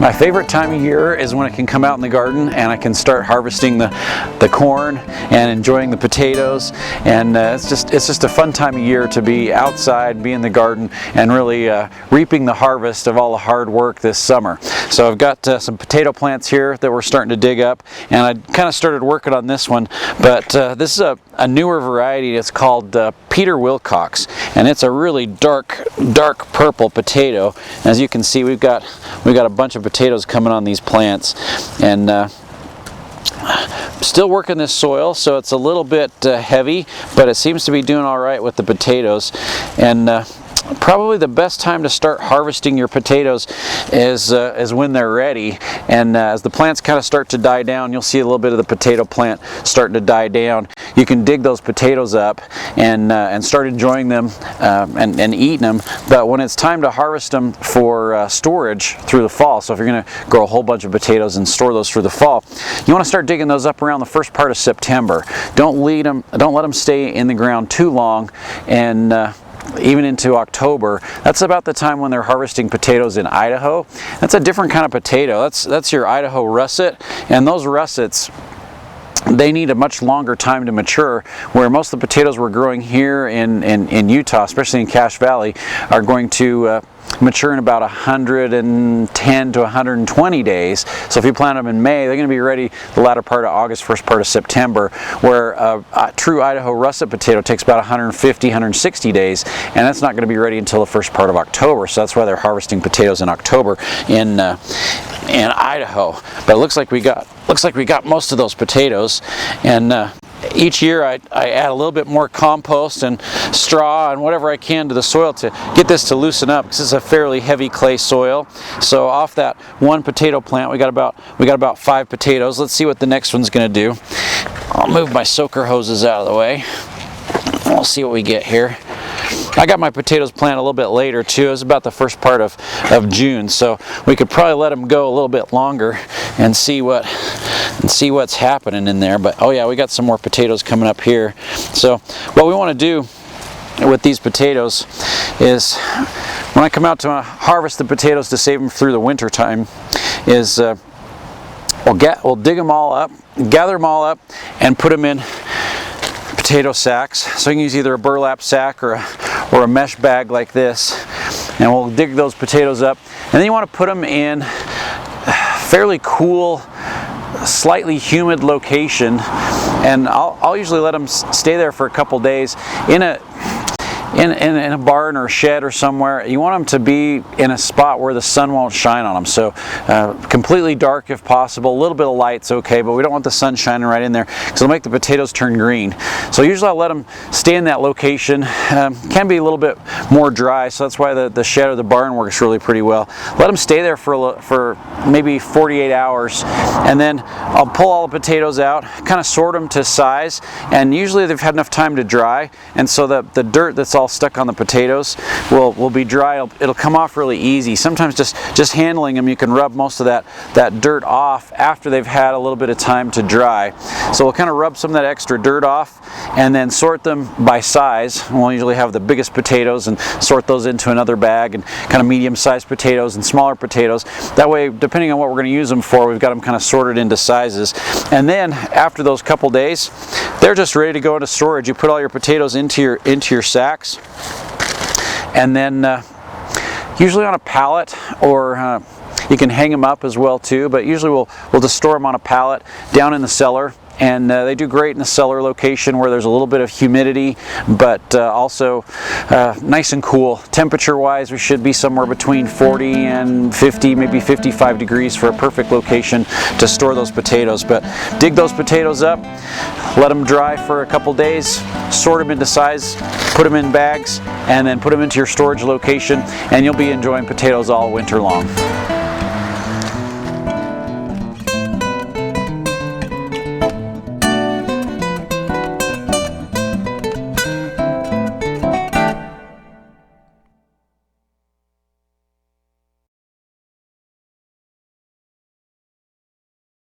My favorite time of year is when I can come out in the garden and I can start harvesting the corn and enjoying the potatoes, and it's just a fun time of year to be outside, be in the garden, and really reaping the harvest of all the hard work this summer. So I've got some potato plants here that we're starting to dig up, and I kind of started working on this one, but this is a newer variety. It's called Peter Wilcox, and it's a really dark purple potato. As you can see, we've got a bunch of potatoes coming on these plants, and still working this soil, so it's a little bit heavy, but it seems to be doing all right with the potatoes. And probably the best time to start harvesting your potatoes is when they're ready, and as the plants kind of start to die down, you'll see a little bit of the potato plant starting to die down. You can dig those potatoes up and start enjoying them and eating them. But when it's time to harvest them for storage through the fall, so if you're going to grow a whole bunch of potatoes and store those for the fall, you want to start digging those up around the first part of September. Don't let them stay in the ground too long, and even into October. That's about the time when they're harvesting potatoes in Idaho. That's a different kind of potato. That's your Idaho russet, and those russets, they need a much longer time to mature, where most of the potatoes we're growing here in Utah, especially in Cache Valley, are going to mature in about 110 to 120 days. So if you plant them in May, they're going to be ready the latter part of August, first part of September, where a true Idaho russet potato takes about 150, 160 days, and that's not going to be ready until the first part of October. So that's why they're harvesting potatoes in October in Idaho. But it looks like we got most of those potatoes, and each year I add a little bit more compost and straw and whatever I can to the soil to get this to loosen up, because it's a fairly heavy clay soil. So off that one potato plant, we got about 5 potatoes. Let's see what the next one's going to do. I'll move my soaker hoses out of the way. We'll see what we get here. I got my potatoes planted a little bit later too. It was about the first part of June, so we could probably let them go a little bit longer and see what's happening in there. But oh yeah, we got some more potatoes coming up here. So what we want to do with these potatoes is, when I come out to harvest the potatoes to save them through the winter time, is we'll dig them all up, gather them all up, and put them in potato sacks. So you can use either a burlap sack or a mesh bag like this, and we'll dig those potatoes up. And then you want to put them in fairly cool, slightly humid location, and I'll usually let them stay there for a couple days in a barn or a shed or somewhere. You want them to be in a spot where the sun won't shine on them. So completely dark if possible. A little bit of light's okay, but we don't want the sun shining right in there, because it'll make the potatoes turn green. So usually I'll let them stay in that location. Can be a little bit more dry, so that's why the shed or the barn works really pretty well. Let them stay there for maybe 48 hours, and then I'll pull all the potatoes out, kind of sort them to size, and usually they've had enough time to dry, and so the dirt that's all stuck on the potatoes will be dry. It'll come off really easy. Sometimes just handling them, you can rub most of that dirt off after they've had a little bit of time to dry. So we'll kind of rub some of that extra dirt off and then sort them by size. We'll usually have the biggest potatoes and sort those into another bag, and kind of medium-sized potatoes and smaller potatoes. That way, depending on what we're going to use them for, we've got them kind of sorted into sizes. And then after those couple days, they're just ready to go into storage. You put all your potatoes into your sacks, and then usually on a pallet, or you can hang them up as well too, but usually we'll just store them on a pallet down in the cellar. And they do great in the cellar location where there's a little bit of humidity, but also nice and cool. Temperature wise, we should be somewhere between 40 and 50, maybe 55 degrees for a perfect location to store those potatoes. But dig those potatoes up, let them dry for a couple days, sort them into size, put them in bags, and then put them into your storage location, and you'll be enjoying potatoes all winter long.